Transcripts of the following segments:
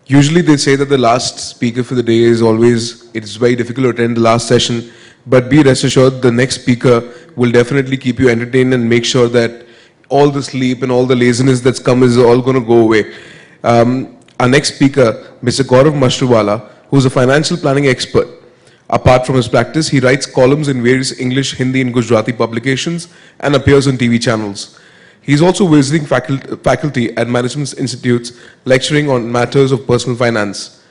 Usually they say that the last speaker for the day is always, it's very difficult to attend the last session, but be rest assured the next speaker will definitely keep you entertained and make sure that all the sleep and all the laziness that's come is all going to go away. Our next speaker, Mr. Gaurav Mashruwala, who's a financial planning expert. Apart from his practice, he writes columns in various English, Hindi and Gujarati publications and appears on TV channels. He is also visiting faculty at management institutes, lecturing on matters of personal finance.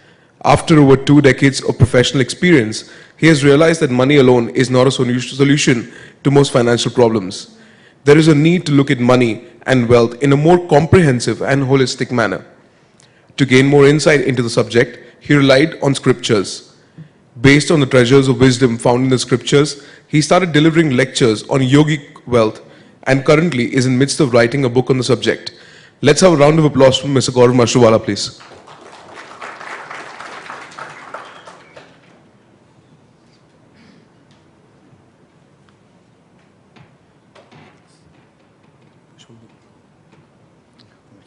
After over 2 decades of professional experience, he has realized that money alone is not a solution to most financial problems. There is a need to look at money and wealth in a more comprehensive and holistic manner. To gain more insight into the subject, he relied on scriptures. Based on the treasures of wisdom found in the scriptures, he started delivering lectures on yogic wealth and currently is in midst of writing a book on the subject. Let's have a round of applause for Mr. Gaurav Mashruwala, please.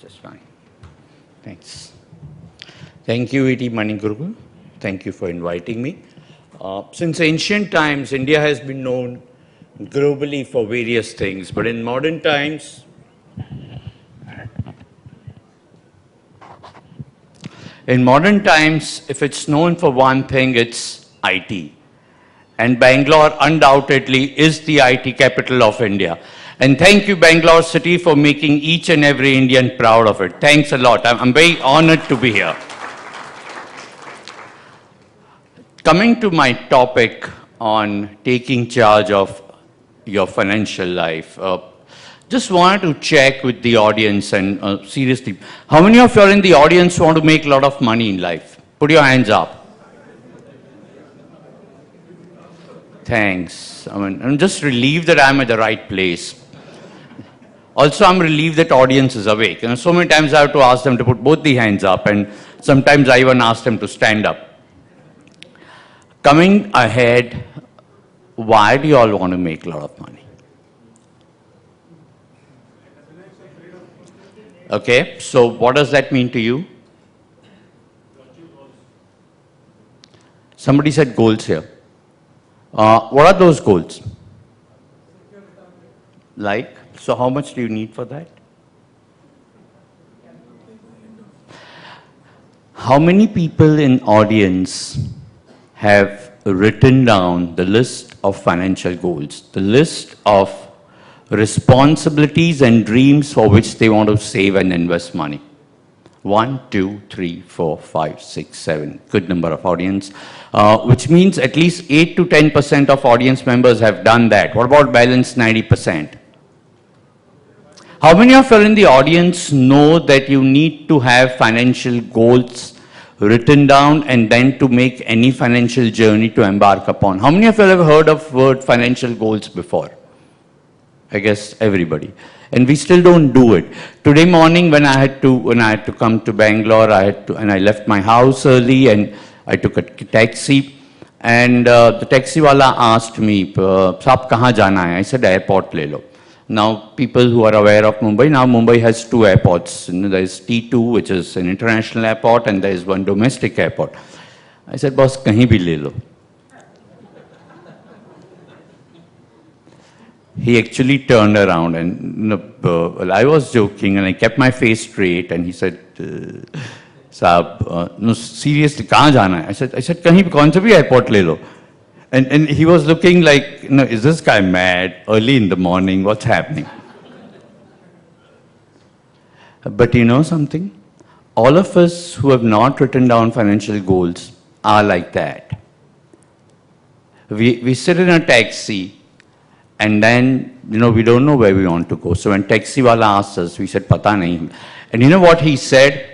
Just fine. Thanks. Thank you, E.T. Maniguru. Thank you for inviting me. Since ancient times, India has been known globally for various things, but in modern times, if it's known for one thing, it's IT. And Bangalore undoubtedly is the IT capital of India. And thank you, Bangalore City, for making each and every Indian proud of it. Thanks a lot. I'm very honored to be here. Coming to my topic on taking charge of your financial life, just wanted to check with the audience and seriously, how many of you are in the audience want to make a lot of money in life? Put your hands up. Thanks. I'm just relieved that I'm at the right place. Also, I'm relieved that audience is awake. So many times I have to ask them to put both the hands up, and sometimes I even ask them to stand up. Coming ahead, why do you all want to make a lot of money? Okay, so what does that mean to you? Somebody said goals here. What are those goals? Like, so how much do you need for that? How many people in audience have written down the list of financial goals, the list of responsibilities and dreams for which they want to save and invest money? 1, 2, 3, 4, 5, 6, 7. Good number of audience, which means at least 8 to 10% of audience members have done that. What about balance 90%? How many of you in the audience know that you need to have financial goals written down and then to make any financial journey to embark upon? How many of you have heard of word financial goals before? I guess everybody. And we still don't do it. Today morning when I had to come to Bangalore, I left my house early and I took a taxi, and the taxi wala asked me, "Saab kahan jana hai?" I said, "Airport le lo." Now, people who are aware of Mumbai, now Mumbai has 2 airports. There is T2, which is an international airport, and there is one domestic airport. I said, "Boss, kahin bhi le lo." He actually turned around and I was joking and I kept my face straight, and he said, "Saab, no, seriously, kahan jana hai?" I said, "Kahin, kaun sa bhi airport le lo." And he was looking like, is this guy mad? Early in the morning, what's happening? But you know something? All of us who have not written down financial goals are like that. We sit in a taxi and then, we don't know where we want to go. So when taxi wala asked us, we said, "Pata nahi." And you know what he said?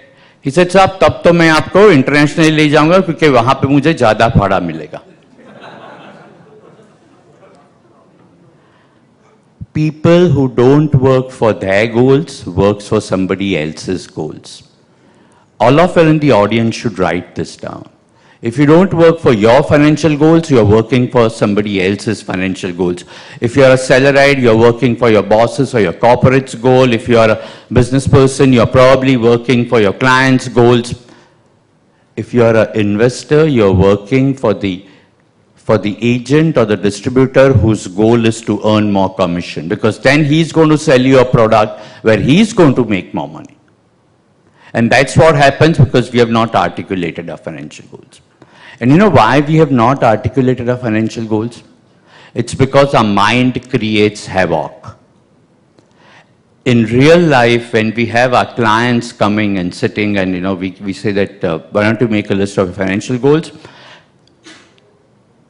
He said, "Saab, tab to main aapko internationally le jaunga kyunki wahan pe mujhe zyada bhada milega." People who don't work for their goals works for somebody else's goals. All of you in the audience should write this down. If you don't work for your financial goals, you're working for somebody else's financial goals. If you're a salaried, you're working for your boss's or your corporate's goal. If you're a business person, you're probably working for your client's goals. If you are an investor, you're working for the agent or the distributor whose goal is to earn more commission, because then he's going to sell you a product where he's going to make more money. And that's what happens because we have not articulated our financial goals. And you know why we have not articulated our financial goals? It's because our mind creates havoc. In real life, when we have our clients coming and sitting and, we say that, why don't you make a list of financial goals?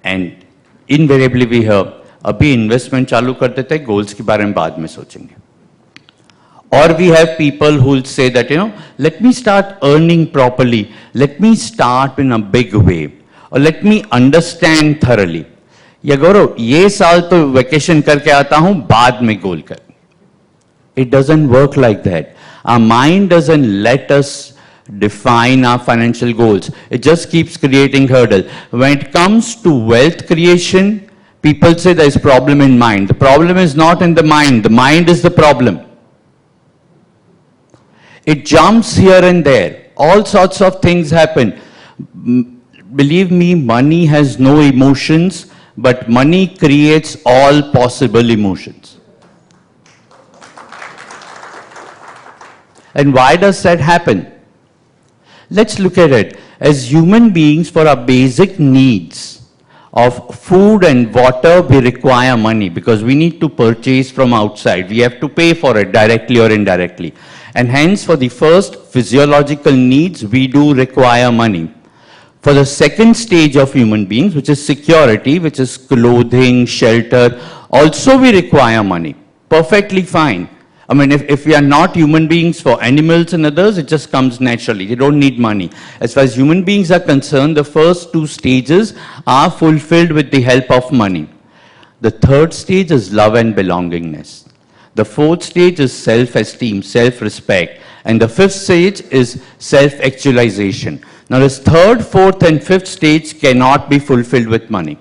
And invariably we hear, अभी investment चालू कर देते हैं, goals के बारे में बाद में सोचेंगे. Or we have people who will say that, let me start earning properly, let me start in a big way, or let me understand thoroughly. या गौरव, ये साल तो vacation करके आता हूँ, बाद में goal कर. It doesn't work like that. Our mind doesn't let us define our financial goals. It just keeps creating hurdle. When it comes to wealth creation, people say there is problem in mind. The problem is not in the mind is the problem. It jumps here and there. All sorts of things happen. Believe me, money has no emotions, but money creates all possible emotions. And why does that happen? Let's look at it. As human beings, for our basic needs of food and water, we require money because we need to purchase from outside. We have to pay for it directly or indirectly. And hence, for the first physiological needs, we do require money. For the second stage of human beings, which is security, which is clothing, shelter, also we require money. Perfectly fine. I mean, if we are not human beings, for animals and others, it just comes naturally. They don't need money. As far as human beings are concerned, the first two stages are fulfilled with the help of money. The third stage is love and belongingness. The fourth stage is self-esteem, self-respect. And the fifth stage is self-actualization. Now, this third, fourth, and fifth stage cannot be fulfilled with money.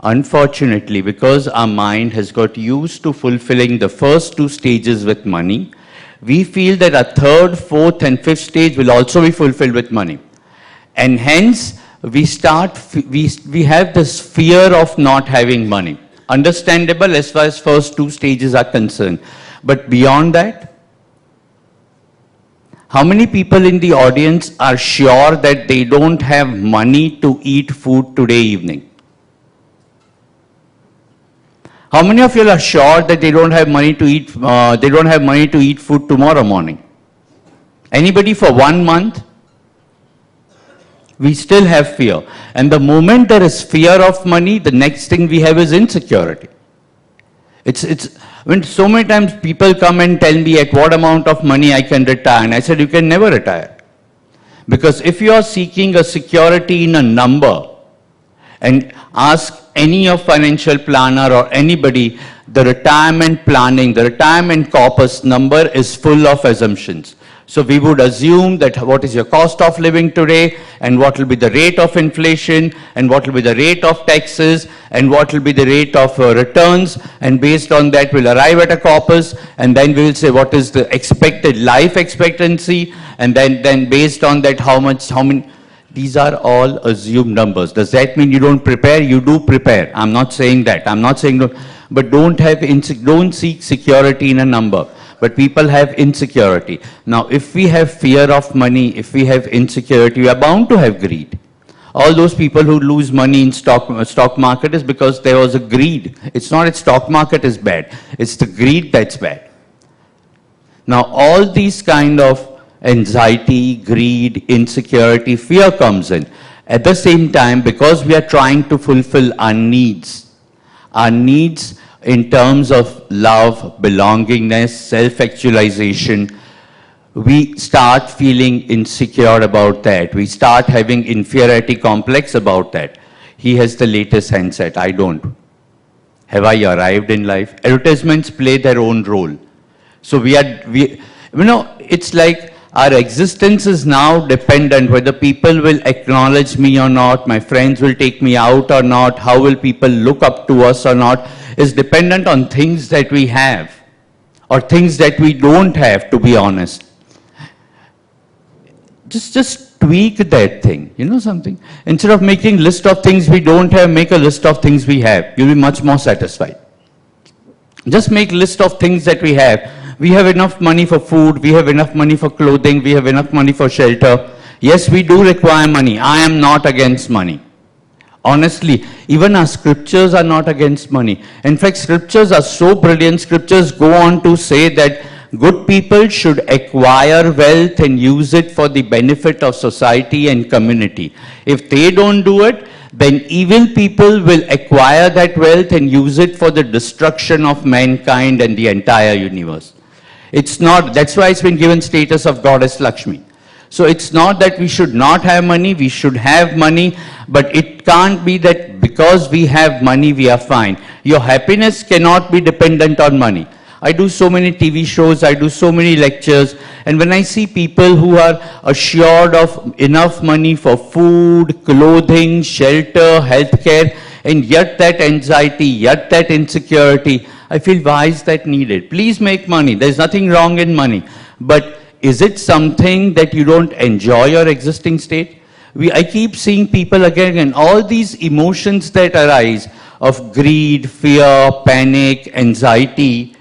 Unfortunately, because our mind has got used to fulfilling the first two stages with money, we feel that our third, fourth, and fifth stage will also be fulfilled with money. And hence, we have this fear of not having money. Understandable as far as first two stages are concerned. But beyond that, how many people in the audience are sure that they don't have money to eat food today evening? How many of you are sure that they don't have money to eat food tomorrow morning? Anybody for 1 month? We still have fear. And the moment there is fear of money, the next thing we have is insecurity. When so many times people come and tell me at what amount of money I can retire, and I said, you can never retire. Because if you are seeking a security in a number, and ask any of financial planner or anybody, the retirement planning, the retirement corpus number is full of assumptions. So we would assume that what is your cost of living today, and what will be the rate of inflation, and what will be the rate of taxes, and what will be the rate of returns, and based on that we'll arrive at a corpus, and then we will say what is the expected life expectancy, and then based on that how many. These are all assumed numbers. Does that mean you don't prepare? You do prepare. I'm not saying that. I'm not saying don't, but don't seek security in a number. But people have insecurity. Now, if we have fear of money, if we have insecurity, we are bound to have greed. All those people who lose money in stock market is because there was a greed. It's not that stock market is bad. It's the greed that's bad. Now, all these kind of anxiety, greed, insecurity, fear comes in. At the same time, because we are trying to fulfill our needs in terms of love, belongingness, self-actualization, we start feeling insecure about that. We start having inferiority complex about that. He has the latest handset, I don't. Have I arrived in life? Advertisements play their own role. So it's like our existence is now dependent whether people will acknowledge me or not, my friends will take me out or not, how will people look up to us or not, is dependent on things that we have or things that we don't have, to be honest. Just tweak that thing. You know something? Instead of making list of things we don't have, make a list of things we have. You'll be much more satisfied. Just make list of things that we have. We have enough money for food, we have enough money for clothing, we have enough money for shelter. Yes, we do require money. I am not against money. Honestly, even our scriptures are not against money. In fact, scriptures are so brilliant. Scriptures go on to say that good people should acquire wealth and use it for the benefit of society and community. If they don't do it, then evil people will acquire that wealth and use it for the destruction of mankind and the entire universe. It's not, that's why it's been given status of goddess Lakshmi. So it's not that we should not have money, we should have money, but it can't be that because we have money we are fine. Your happiness cannot be dependent on money. I do so many TV shows, I do so many lectures, and when I see people who are assured of enough money for food, clothing, shelter, healthcare, and yet that anxiety, yet that insecurity, I feel why is that needed? Please make money, there's nothing wrong in money, but is it something that you don't enjoy your existing state? I keep seeing people again and all these emotions that arise of greed, fear, panic, anxiety,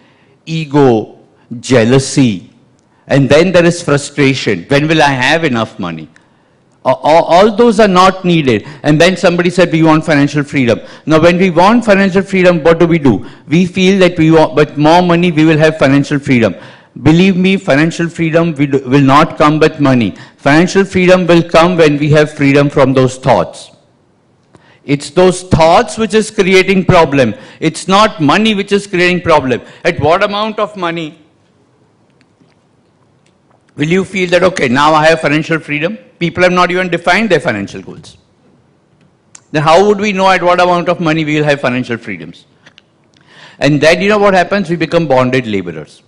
ego, jealousy, and then there is frustration. When will I have enough money? All those are not needed. And then somebody said we want financial freedom. Now when we want financial freedom, what do? We feel that we want, with more money we will have financial freedom. Believe me, financial freedom will not come with money. Financial freedom will come when we have freedom from those thoughts. It's those thoughts which is creating problem. It's not money which is creating problem. At what amount of money will you feel that, okay, now I have financial freedom? People have not even defined their financial goals. Then how would we know at what amount of money we will have financial freedoms? And then you know what happens? We become bonded laborers.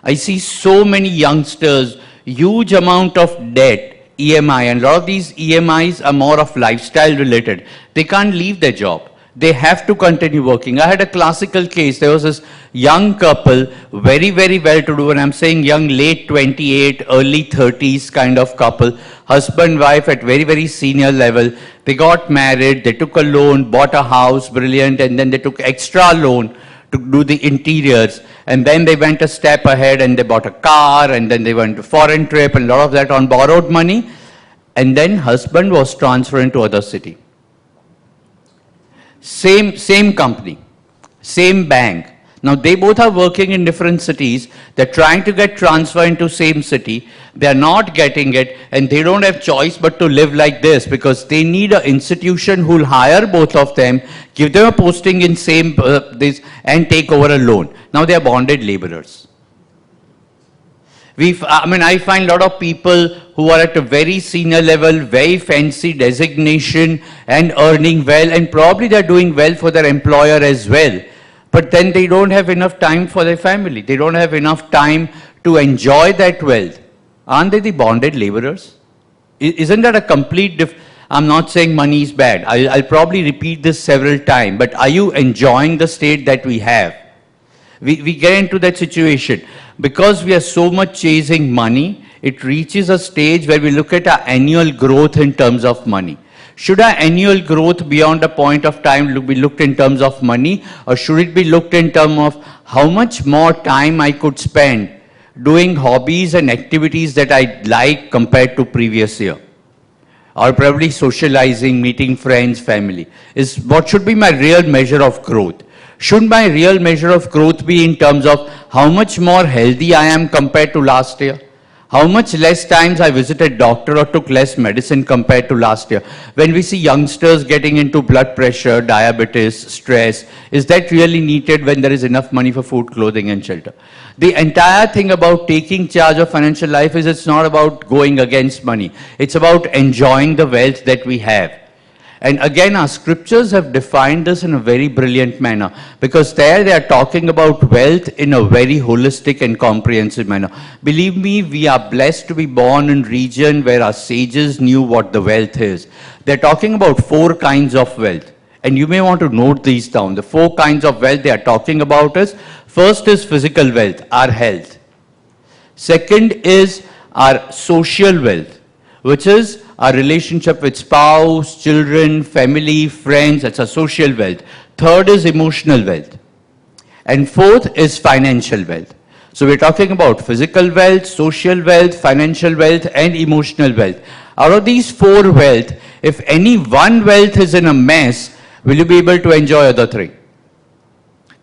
I see so many youngsters, huge amount of debt, EMI, and a lot of these EMIs are more of lifestyle related. They can't leave their job. They have to continue working. I had a classical case. There was this young couple, very, very well-to-do, and I'm saying young, late 28, early 30s kind of couple, husband, wife at very, very senior level. They got married, they took a loan, bought a house, brilliant, and then they took extra loan to do the interiors, and then they went a step ahead and they bought a car, and then they went to foreign trip and a lot of that on borrowed money, and then husband was transferred to other city. Same company, same bank. Now they both are working in different cities. They're trying to get transferred into same city. They're not getting it, and they don't have choice but to live like this because they need an institution who'll hire both of them, give them a posting in same this, and take over a loan. Now they are bonded laborers. I find a lot of people who are at a very senior level, very fancy designation and earning well, and probably they're doing well for their employer as well. But then they don't have enough time for their family. They don't have enough time to enjoy that wealth. Aren't they the bonded laborers? Isn't that a complete I'm not saying money is bad. I'll probably repeat this several times, but are you enjoying the state that we have? We get into that situation. Because we are so much chasing money, it reaches a stage where we look at our annual growth in terms of money. Should our annual growth beyond a point of time be looked in terms of money, or should it be looked in terms of how much more time I could spend doing hobbies and activities that I like compared to previous year? Or probably socializing, meeting friends, family. Is what should be my real measure of growth? Should my real measure of growth be in terms of how much more healthy I am compared to last year? How much less times I visited doctor or took less medicine compared to last year? When we see youngsters getting into blood pressure, diabetes, stress, is that really needed when there is enough money for food, clothing and shelter? The entire thing about taking charge of financial life is it's not about going against money. It's about enjoying the wealth that we have. And again, our scriptures have defined this in a very brilliant manner, because there they are talking about wealth in a very holistic and comprehensive manner. Believe me, we are blessed to be born in a region where our sages knew what the wealth is. They're talking about 4 kinds of wealth. And you may want to note these down. The 4 kinds of wealth they are talking about is, first is physical wealth, our health. Second is our social wealth. which is our relationship with spouse, children, family, friends. That's our social wealth. Third is emotional wealth. And fourth is financial wealth. So we're talking about physical wealth, social wealth, financial wealth, and emotional wealth. Out of these four wealth, if any one wealth is in a mess, will you be able to enjoy other three?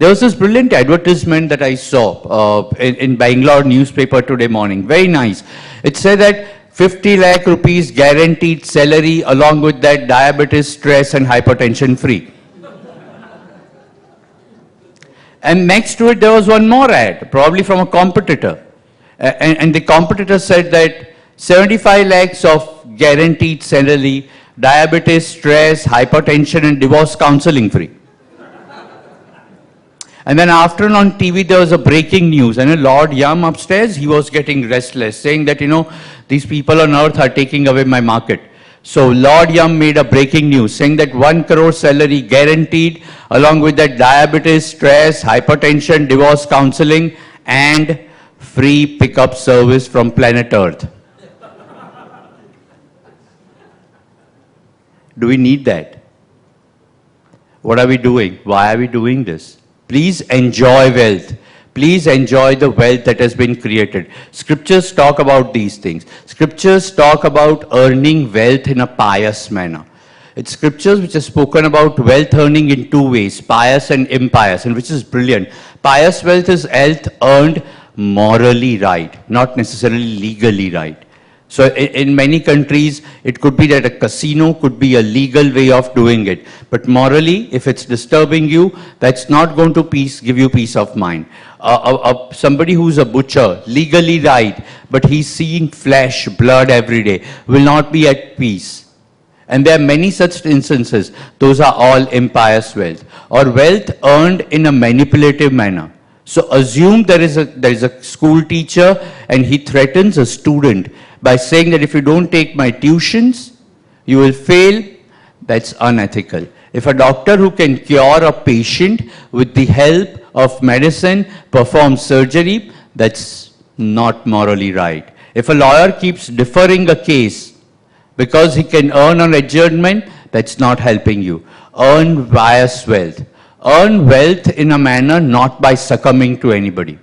There was this brilliant advertisement that I saw in Bangalore newspaper today morning. Very nice. It said that 50 lakh rupees guaranteed salary, along with that diabetes, stress, and hypertension free. And next to it, there was one more ad, probably from a competitor. And the competitor said that 75 lakhs of guaranteed salary, diabetes, stress, hypertension, and divorce counseling free. And then after on TV, there was a breaking news. And Lord Yum upstairs, he was getting restless, saying that, these people on earth are taking away my market. So Lord Yum made a breaking news, saying that 1 crore salary guaranteed, along with that diabetes, stress, hypertension, divorce counseling, and free pickup service from planet Earth. Do we need that? What are we doing? Why are we doing this? Please enjoy wealth. Please enjoy the wealth that has been created. Scriptures talk about these things. Scriptures talk about earning wealth in a pious manner. It's scriptures which have spoken about wealth earning in two ways, pious and impious, and which is brilliant. Pious wealth is wealth earned morally right, not necessarily legally right. So in many countries, it could be that a casino could be a legal way of doing it. But morally, if it's disturbing you, that's not going to give you peace of mind. Somebody who's a butcher, legally right, but he's seeing flesh, blood every day, will not be at peace. And there are many such instances. Those are all impious wealth, or wealth earned in a manipulative manner. So assume there is a school teacher and he threatens a student by saying that if you don't take my tuitions, you will fail. That's unethical. If a doctor who can cure a patient with the help of medicine performs surgery, that's not morally right. If a lawyer keeps deferring a case because he can earn an adjournment, that's not helping you. Earn pious wealth. Earn wealth in a manner not by succumbing to anybody.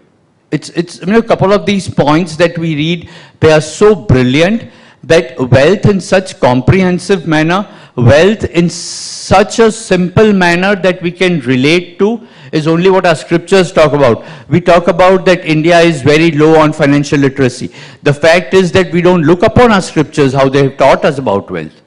It's a couple of these points that we read, they are so brilliant that wealth in such comprehensive manner, wealth in such a simple manner that we can relate to is only what our scriptures talk about. We talk about that India is very low on financial literacy. The fact is that we don't look upon our scriptures how they have taught us about wealth.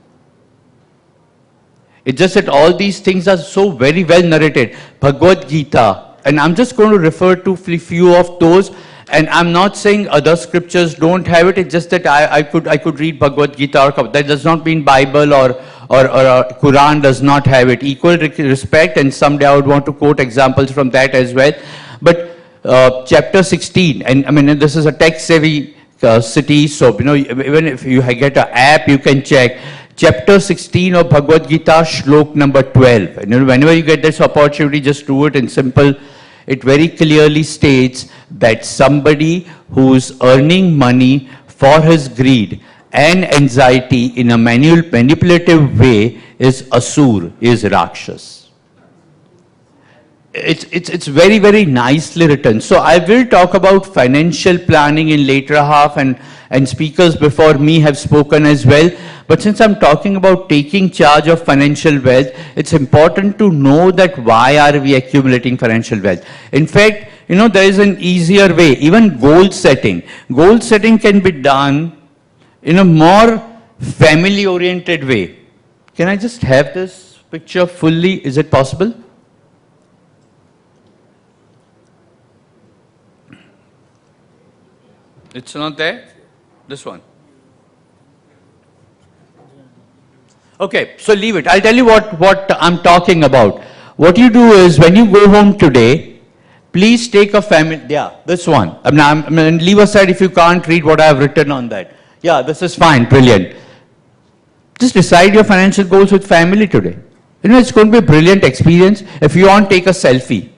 It's just that all these things are so very well narrated. Bhagavad Gita, and I'm just going to refer to a few of those, and I'm not saying other scriptures don't have it, it's just that I could read Bhagavad Gita, or that does not mean Bible or Quran does not have it. Equal respect, and someday I would want to quote examples from that as well. But chapter 16, and I mean, this is a tech-savvy city, so even if you get an app, you can check. Chapter 16 of Bhagavad Gita, shlok number 12. And whenever you get this opportunity, just do it in simple. It very clearly states that somebody who's earning money for his greed and anxiety in a manipulative way is asur, is rakshas. It's very, very nicely written. So I will talk about financial planning in later half, and speakers before me have spoken as well. But since I'm talking about taking charge of financial wealth, it's important to know that why are we accumulating financial wealth. In fact, there is an easier way, even goal setting. Goal setting can be done in a more family-oriented way. Can I just have this picture fully? Is it possible? It's not there? This one. Okay, so leave it. I'll tell you what I'm talking about. What you do is, when you go home today, please take a family, this one. I mean, leave aside if you can't read what I have written on that. Yeah, this is fine, brilliant. Just decide your financial goals with family today. It's going to be a brilliant experience. If you want, take a selfie.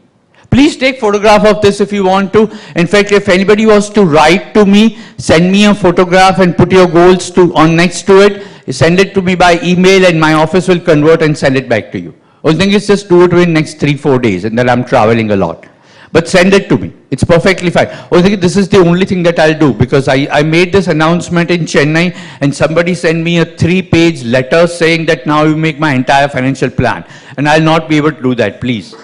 Please take photograph of this if you want to. In fact, if anybody was to write to me, send me a photograph and put your goals on next to it. Send it to me by email and my office will convert and send it back to you. Only thing is just do it within next 3-4 days, and then I'm traveling a lot. But send it to me. It's perfectly fine. Only thing, this is the only thing that I'll do, because I made this announcement in Chennai and somebody sent me a 3-page letter saying that now you make my entire financial plan. And I'll not be able to do that, please.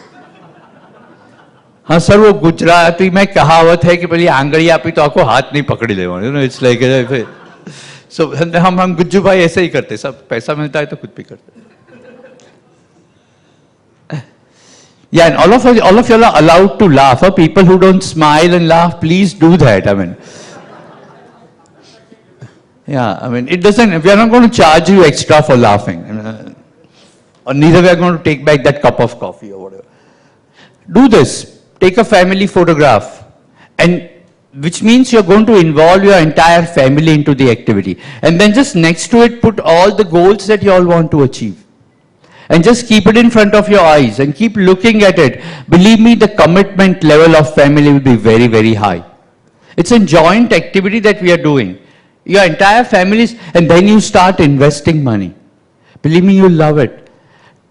हाँ sir, वो गुजराती में कहावत है कि पहले आंगड़ी आपी तो आपको हाथ नहीं पकड़ी ले, you know, it's like so हम गुज्जू भाई ऐसे ही करते, सब पैसा मिलता है तो खुद भी करते. Yeah, and all of you are allowed to laugh. Or people who don't smile and laugh, please do that. I mean, yeah, I mean, it doesn't. We are not going to charge you extra for laughing, or neither we are going to take back that cup of coffee or whatever. Do this. Take a family photograph, and which means you're going to involve your entire family into the activity, and then just next to it, put all the goals that you all want to achieve. And just keep it in front of your eyes and keep looking at it. Believe me, the commitment level of family will be very, very high. It's a joint activity that we are doing. Your entire families, and then you start investing money. Believe me, you'll love it.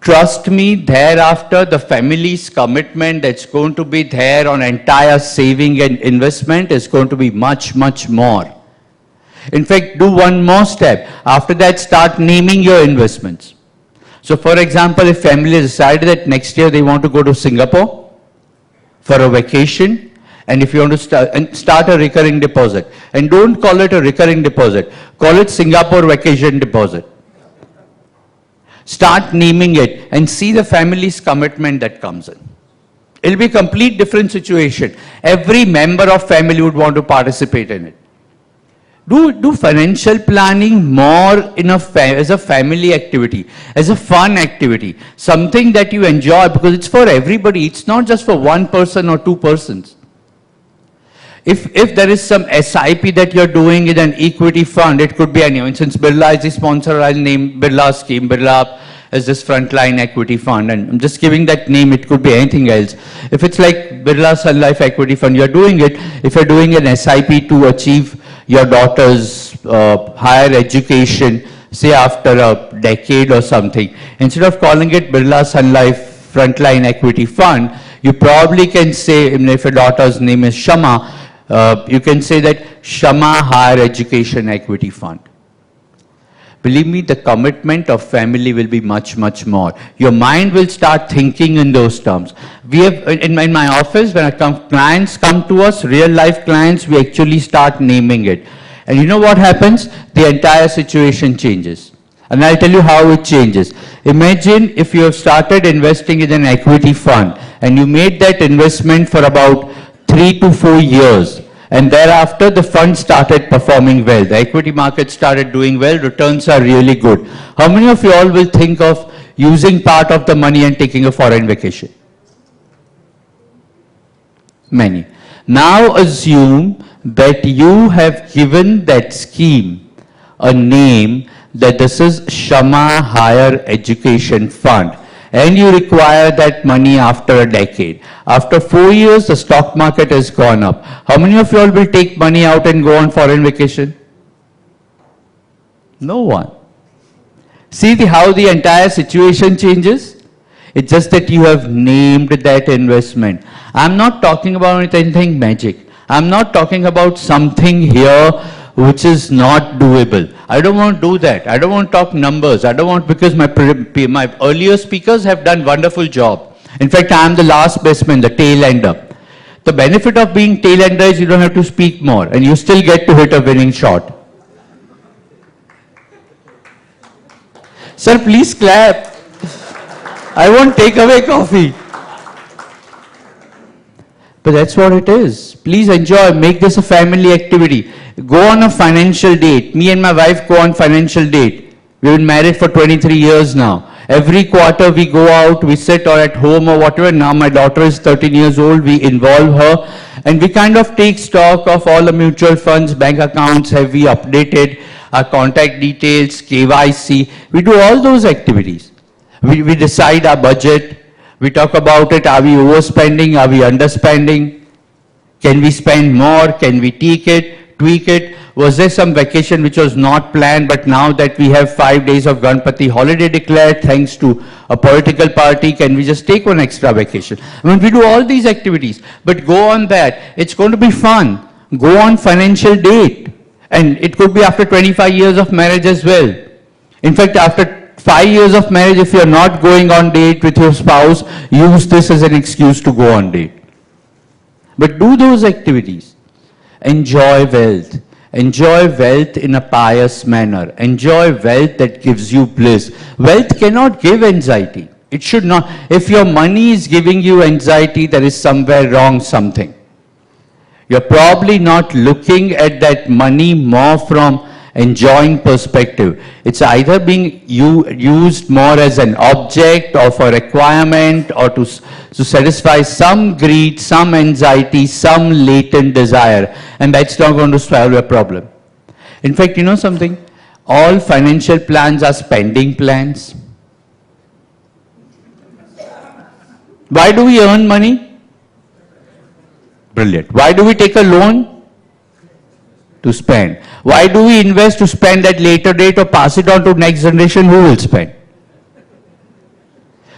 Trust me, thereafter, the family's commitment that's going to be there on entire saving and investment is going to be much, much more. In fact, do one more step. After that, start naming your investments. So for example, if family decided that next year they want to go to Singapore for a vacation, and if you want to start a recurring deposit, and don't call it a recurring deposit, call it Singapore vacation deposit. Start naming it and see the family's commitment that comes in. It'll be a complete different situation. Every member of family would want to participate in it. Do financial planning more as a family activity, as a fun activity, something that you enjoy, because it's for everybody. It's not just for one person or two persons. If there is some SIP that you're doing in an equity fund, it could be anyone. Since Birla is the sponsor, I'll name Birla scheme. Birla is this frontline equity fund, and I'm just giving that name. It could be anything else. If it's like Birla Sun Life Equity Fund, you're doing it. If you're doing an SIP to achieve your daughter's higher education, say after a decade or something, instead of calling it Birla Sun Life Frontline Equity Fund, you probably can say, if your daughter's name is Shama, you can say that Shama Higher Education Equity Fund. Believe me, the commitment of family will be much, much more. Your mind will start thinking in those terms. We have, in my office, when clients come to us, real life clients, we actually start naming it. And you know what happens? The entire situation changes. And I'll tell you how it changes. Imagine if you have started investing in an equity fund and you made that investment for about 3 to 4 years. And thereafter, the fund started performing well. The equity market started doing well. Returns are really good. How many of you all will think of using part of the money and taking a foreign vacation? Many. Now assume that you have given that scheme a name, that this is Shama Higher Education Fund, and you require that money after a decade. After 4 years, the stock market has gone up. How many of you all will take money out and go on foreign vacation? No one. See how the entire situation changes? It's just that you have named that investment. I'm not talking about anything magic. I'm not talking about something here which is not doable. I don't want to do that. I don't want to talk numbers. I don't want, because my earlier speakers have done wonderful job. In fact, I am the last best man, the tail ender. The benefit of being tail ender is you don't have to speak more and you still get to hit a winning shot. Sir, please clap. I won't take away coffee. But that's what it is. Please enjoy, make this a family activity. Go on a financial date. Me and my wife go on financial date. We've been married for 23 years now. Every quarter we go out, we sit or at home or whatever. Now my daughter is 13 years old, we involve her and we kind of take stock of all the mutual funds, bank accounts, have we updated, our contact details, KYC. We do all those activities. We decide our budget. We talk about it, are we overspending, are we underspending? Can we spend more? Can we tweak it? Was there some vacation which was not planned, but now that we have 5 days of Ganpati holiday declared thanks to a political party, can we just take one extra vacation? I mean, we do all these activities, but go on that. It's going to be fun. Go on financial date. And it could be after 25 years of marriage as well. In fact, after 5 years of marriage, if you're not going on date with your spouse, use this as an excuse to go on date. But do those activities. Enjoy wealth. Enjoy wealth in a pious manner. Enjoy wealth that gives you bliss. Wealth cannot give anxiety. It should not. If your money is giving you anxiety, there is somewhere wrong something. You're probably not looking at that money more from enjoying perspective. It's either being used more as an object or for requirement or to satisfy some greed, some anxiety, some latent desire. And that's not going to solve your problem. In fact, you know something? All financial plans are spending plans. Why do we earn money? Brilliant. Why do we take a loan? To spend. Why do we invest to spend at later date or pass it on to next generation who will spend?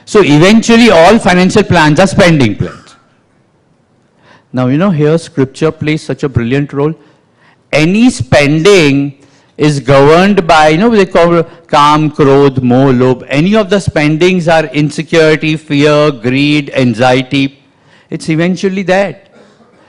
So eventually all financial plans are spending plans. Now you know here scripture plays such a brilliant role. Any spending is governed by, you know, they call Kam, Krodh, Moh, Lobh. Any of the spendings are insecurity, fear, greed, anxiety. It's eventually that.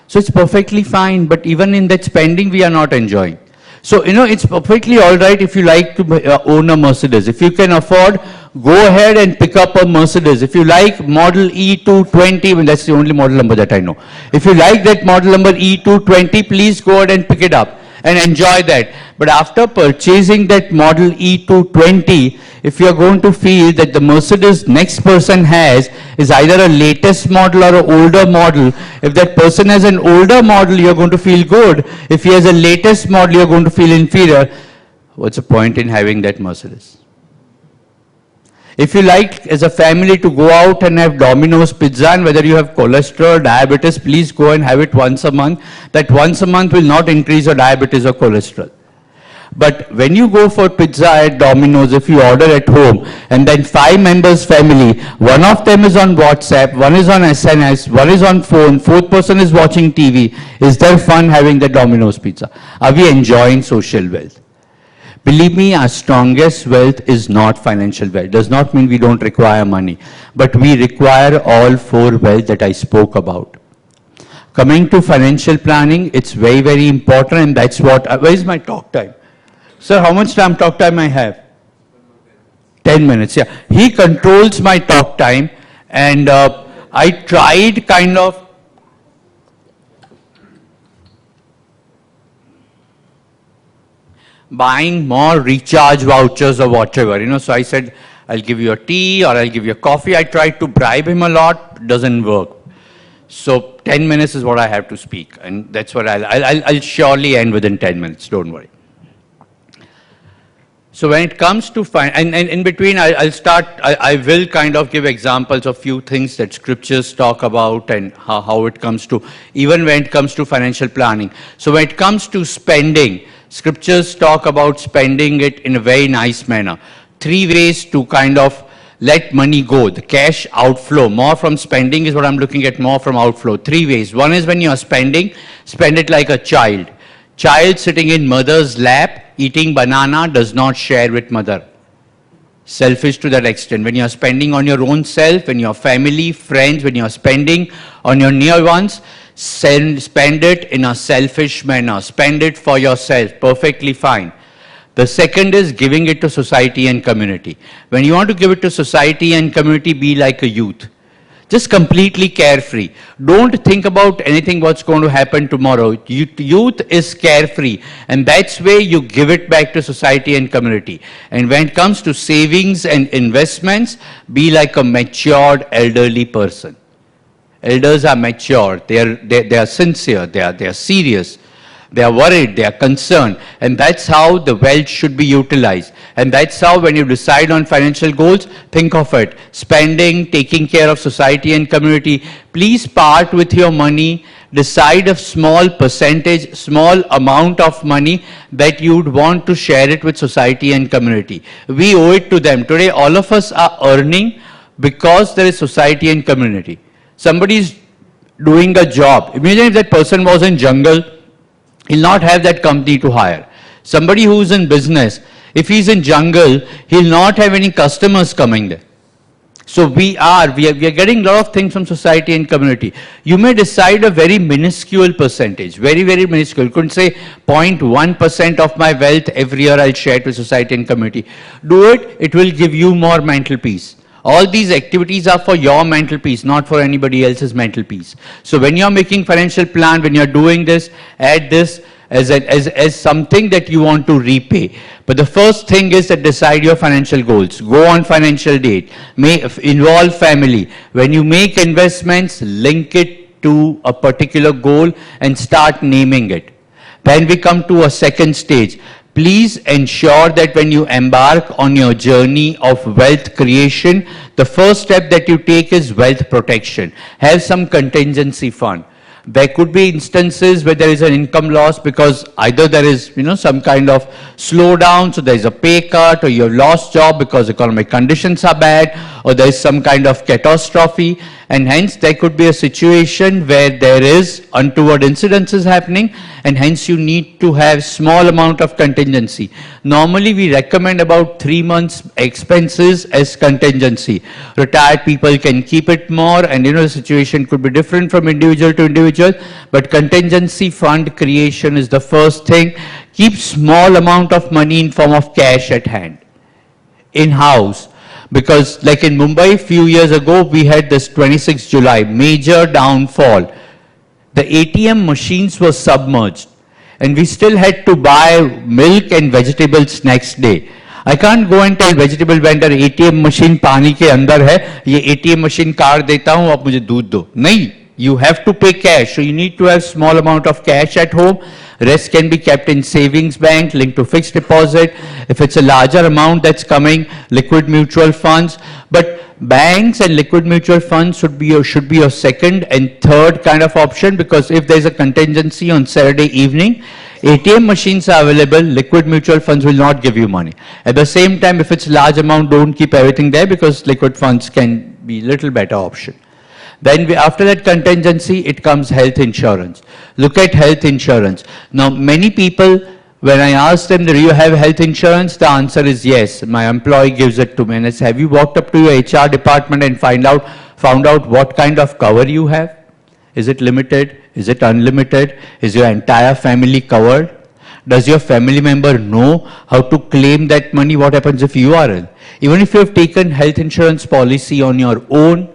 So it's perfectly fine, but even in that spending, we are not enjoying. So, you know, it's perfectly all right if you like to own a Mercedes. If you can afford, go ahead and pick up a Mercedes. If you like model E220, well, that's the only model number that I know. If you like that model number E220, please go ahead and pick it up and enjoy that. But after purchasing that model E220, if you are going to feel that the Mercedes next person has is either a latest model or an older model, if that person has an older model, you're going to feel good. If he has a latest model, you're going to feel inferior. What's the point in having that Mercedes? If you like, as a family, to go out and have Domino's pizza, and whether you have cholesterol, diabetes, please go and have it once a month. That once a month will not increase your diabetes or cholesterol. But when you go for pizza at Domino's, if you order at home, and then 5 members family, one of them is on WhatsApp, one is on SNS, one is on phone, 4th person is watching TV, is there fun having the Domino's pizza? Are we enjoying social wealth? Believe me, our strongest wealth is not financial wealth. Does not mean we don't require money, but we require all 4 wealth that I spoke about. Coming to financial planning, it's very, very important, and that's what, where is my talk time? Sir, how much talk time I have? 10 minutes, yeah. He controls my talk time, and I tried kind of buying more recharge vouchers or whatever, you know. So I said, I'll give you a tea or I'll give you a coffee. I tried to bribe him a lot, doesn't work. So 10 minutes is what I have to speak, and that's what I'll surely end within 10 minutes, don't worry. So when it comes to, and in between I will kind of give examples of few things that scriptures talk about and how it comes to, even when it comes to financial planning. So when it comes to spending, scriptures talk about spending it in a very nice manner. 3 ways to kind of let money go. The cash outflow, more from spending is what I'm looking at, more from outflow. 3 ways. One is when you're spending, spend it like a child. Child sitting in mother's lap, eating banana, does not share with mother. Selfish to that extent. When you're spending on your own self, when your family, friends, when you're spending on your near ones, spend it in a selfish manner. Spend it for yourself. Perfectly fine. The second is giving it to society and community. When you want to give it to society and community, be like a youth. Just completely carefree. Don't think about anything what's going to happen tomorrow. Youth is carefree, and that's where you give it back to society and community. And when it comes to savings and investments, be like a matured elderly person. Elders are mature. They are sincere. They are serious. They are worried, they are concerned, and that's how the wealth should be utilized. And that's how when you decide on financial goals, think of it. Spending, taking care of society and community. Please part with your money, decide a small percentage, small amount of money that you would want to share it with society and community. We owe it to them. Today, all of us are earning because there is society and community. Somebody is doing a job. Imagine if that person was in jungle, he'll not have that company to hire. Somebody who's in business, if he's in jungle, he'll not have any customers coming there. So we are getting a lot of things from society and community. You may decide a very minuscule percentage, very, very minuscule. You couldn't say 0.1% of my wealth every year I'll share to society and community. Do it, it will give you more mental peace. All these activities are for your mental peace, not for anybody else's mental peace. So when you're making financial plan, when you're doing this, add this as something that you want to repay. But the first thing is that decide your financial goals. Go on financial date. Involve family. When you make investments, link it to a particular goal and start naming it. Then we come to a second stage. Please ensure that when you embark on your journey of wealth creation, the first step that you take is wealth protection. Have some contingency fund. There could be instances where there is an income loss because either there is, some kind of slowdown, so there is a pay cut, or you have lost job because economic conditions are bad, or there is some kind of catastrophe, and hence there could be a situation where there is untoward incidences happening, and hence you need to have small amount of contingency. Normally we recommend about 3 months expenses as contingency. Retired people can keep it more, and the situation could be different from individual to individual, but contingency fund creation is the first thing. Keep small amount of money in form of cash at hand, in-house. Because like in Mumbai, few years ago, we had this 26th July, major downfall. The ATM machines were submerged, and we still had to buy milk and vegetables next day. I can't go and tell vegetable vendor ATM machine पानी के अंदर है, ये ATM machine card देता हूँ, आप मुझे दूध दो. नहीं, you have to pay cash, so you need to have small amount of cash at home. Rest can be kept in savings bank, linked to fixed deposit. If it's a larger amount that's coming, liquid mutual funds. But banks and liquid mutual funds should be your second and third kind of option, because if there's a contingency on Saturday evening, ATM machines are available, liquid mutual funds will not give you money. At the same time, if it's large amount, don't keep everything there, because liquid funds can be a little better option. Then after that contingency, it comes health insurance. Look at health insurance. Now, many people, when I ask them, do you have health insurance? The answer is yes. My employee gives it to me. And I say, have you walked up to your HR department and found out what kind of cover you have? Is it limited? Is it unlimited? Is your entire family covered? Does your family member know how to claim that money? What happens if you are ill? Even if you have taken health insurance policy on your own,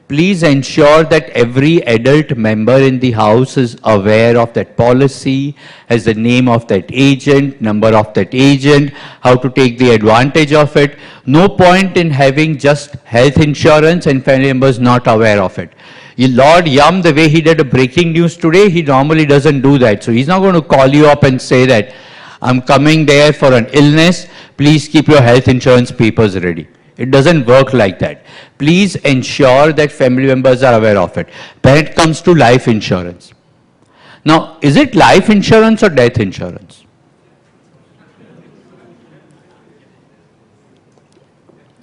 please ensure that every adult member in the house is aware of that policy, has the name of that agent, number of that agent, how to take the advantage of it. No point in having just health insurance and family members not aware of it. Lord Yum, the way he did a breaking news today, he normally doesn't do that. So he's not going to call you up and say that, I'm coming there for an illness, please keep your health insurance papers ready. It doesn't work like that. Please ensure that family members are aware of it. When it comes to life insurance. Now, is it life insurance or death insurance?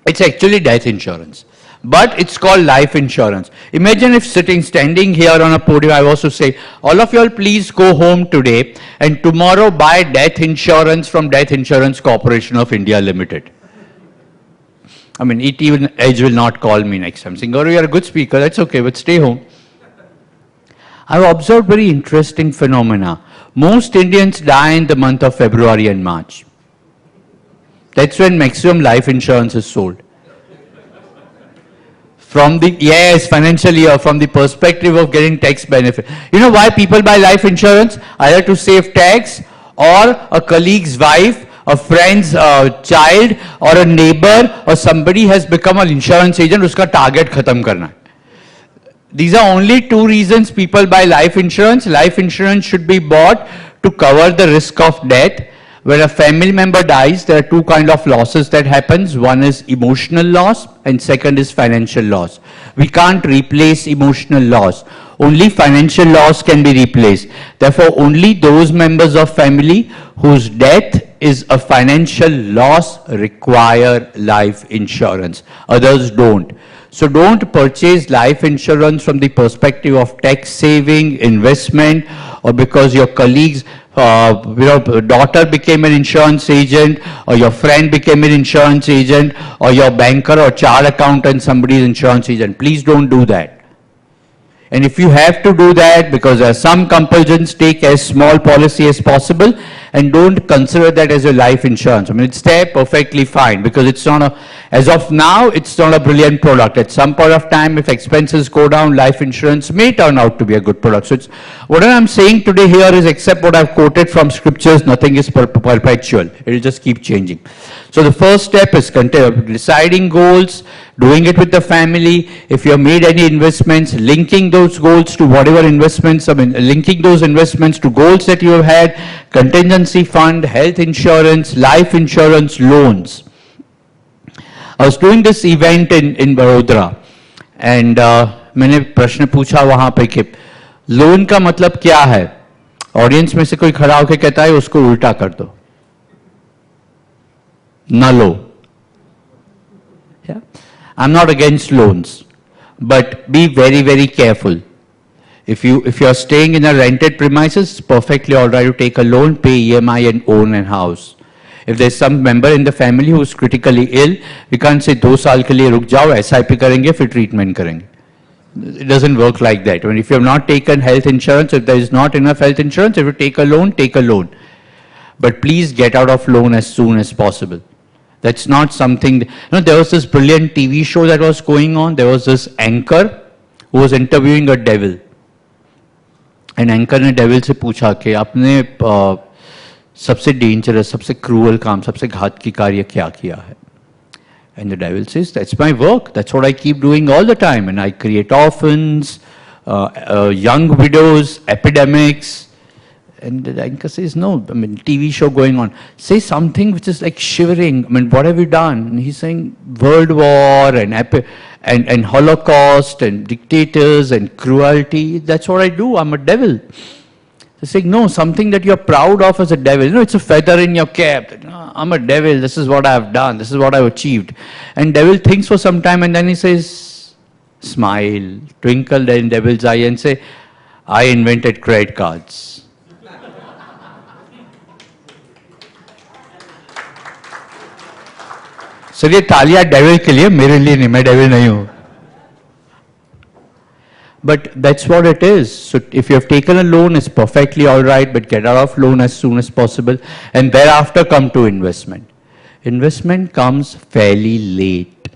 It's actually death insurance, but it's called life insurance. Imagine if standing here on a podium, I was to say, all of you all please go home today and tomorrow buy death insurance from Death Insurance Corporation of India Limited. I mean, even Edge will not call me next time, saying, Gaurav, you're a good speaker, that's okay, but stay home. I've observed very interesting phenomena. Most Indians die in the month of February and March. That's when maximum life insurance is sold. From the, financial year, from the perspective of getting tax benefit. You know why people buy life insurance? Either to save tax, or a colleague's wife, a friend's child, or a neighbor, or somebody has become an insurance agent, uska target khatam karna. These are only two reasons people buy life insurance. Life insurance should be bought to cover the risk of death. When a family member dies, there are two kind of losses that happens. One is emotional loss and second is financial loss. We can't replace emotional loss. Only financial loss can be replaced. Therefore, only those members of family whose death is a financial loss require life insurance. Others don't. So don't purchase life insurance from the perspective of tax saving, investment, or because your colleagues, your daughter became an insurance agent, or your friend became an insurance agent, or your banker or chart accountant, somebody's insurance agent. Please don't do that. And if you have to do that, because there are some compulsions, take as small policy as possible and don't consider that as a life insurance. I mean, it's there perfectly fine because it's not a, as of now, it's not a brilliant product. At some point of time, if expenses go down, life insurance may turn out to be a good product. So it's, what I'm saying today here is, except what I've quoted from scriptures, nothing is perpetual. It will just keep changing. So the first step is deciding goals, doing it with the family. If you have made any investments, linking those goals to whatever investments, linking those investments to goals that you have had, contingency fund, health insurance, life insurance, loans. I was doing this event in Barodara and मैंने प्रश्न पूछा वहां पे कि loan का मतलब क्या है? ऑडियंस में से कोई खड़ा होकर कहता है उसको उल्टा कर दो, ना लो. Yeah? I'm not against loans, but be very, very careful. If you are staying in a rented premises, it's perfectly all right to take a loan, pay EMI and own a house. If there's some member in the family who is critically ill, we can't say 2 साल के लिए रुक जाओ, SIP करेंगे, फिर treatment करेंगे. It doesn't work like that. I mean, if you have not taken health insurance, if there is not enough health insurance, if you take a loan, take a loan. But please get out of loan as soon as possible. That's not something, there was this brilliant TV show that was going on. There was this anchor who was interviewing a devil. And anchor ने devil से पूछा कि आपने सबसे dangerous, सबसे cruel काम, सबसे घातकी कार्य क्या किया है? And the devil says, that's my work. That's what I keep doing all the time. And I create orphans, young widows, epidemics. And the anchor says, no, I mean, TV show going on. Say something which is like shivering. I mean, what have you done? And he's saying World War and Holocaust and dictators and cruelty. That's what I do. I'm a devil. He's saying, no, something that you're proud of as a devil. It's a feather in your cap. I'm a devil. This is what I've done. This is what I've achieved. And devil thinks for some time and then he says, smile, twinkle in devil's eye and say, I invented credit cards. Sir ये तालियां devil के लिए, मेरे लिए नहीं, मैं devil नहीं हूं. But that's what it is. So if you have taken a loan, it's perfectly all right, but get out of loan as soon as possible and thereafter come to investment. Investment comes fairly late.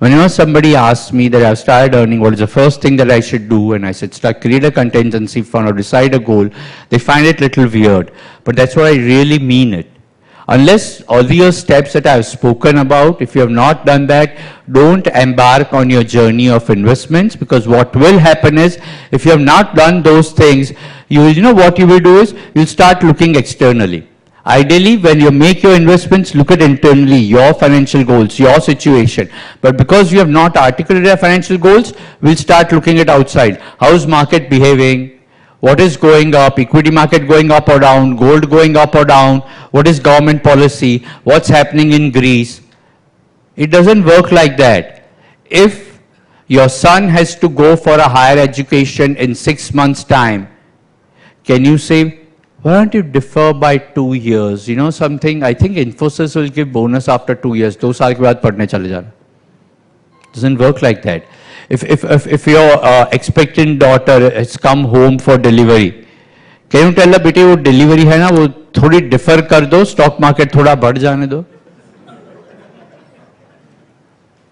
Whenever somebody asks me that I've started earning, what is the first thing that I should do? And I said, start, create a contingency fund or decide a goal. They find it a little weird, but that's what I really mean it. Unless all the steps that I have spoken about, if you have not done that, don't embark on your journey of investments, because what will happen is, if you have not done those things, what you will do is, you'll start looking externally. Ideally, when you make your investments, look at internally, your financial goals, your situation. But because you have not articulated your financial goals, we'll start looking at outside. How is market behaving? What is going up? Equity market going up or down? Gold going up or down? What is government policy? What's happening in Greece? It doesn't work like that. If your son has to go for a higher education in 6 months' time, can you say, why don't you defer by 2 years? Something, I think Infosys will give bonus after 2 years. 2 साल के बाद पढ़ने चले जाना. Doesn't work like that. If your expectant daughter has come home for delivery, can you tell her, बेटे वो delivery है ना, वो थोड़ी defer कर दो, stock market थोड़ा बढ़ जाने दो?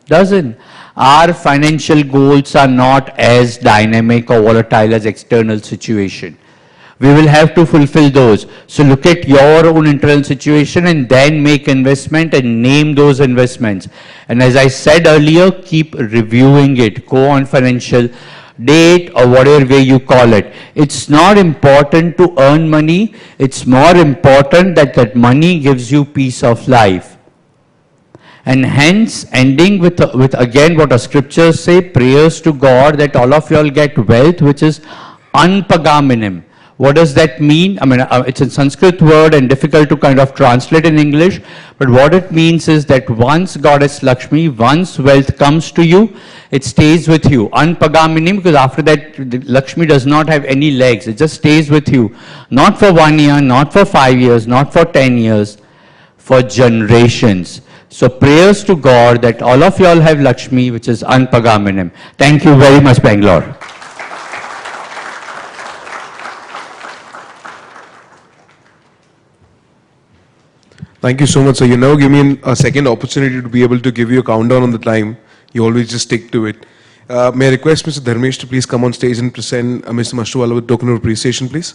Doesn't. Our financial goals are not as dynamic or volatile as external situation. We will have to fulfill those. So look at your own internal situation and then make investment and name those investments. And as I said earlier, keep reviewing it. Go on financial. date, or whatever way you call it. It's not important to earn money. It's more important that that money gives you peace of life. And hence, ending with again what our scriptures say, prayers to God that all of you all get wealth, which is unpagaminim. What does that mean? I mean, it's a Sanskrit word and difficult to kind of translate in English, but what it means is that once Goddess Lakshmi, once wealth comes to you, it stays with you. Unpagaminim, because after that, Lakshmi does not have any legs. It just stays with you. Not for 1 year, not for 5 years, not for 10 years, for generations. So prayers to God that all of you all have Lakshmi, which is unpagaminim. Thank you very much, Bangalore. Thank you so much, sir. You now give me a second opportunity to be able to give you a countdown on the time. You always just stick to it. May I request Mr. Dharmesh to please come on stage and present Mr. Mashruwala with token of appreciation, please?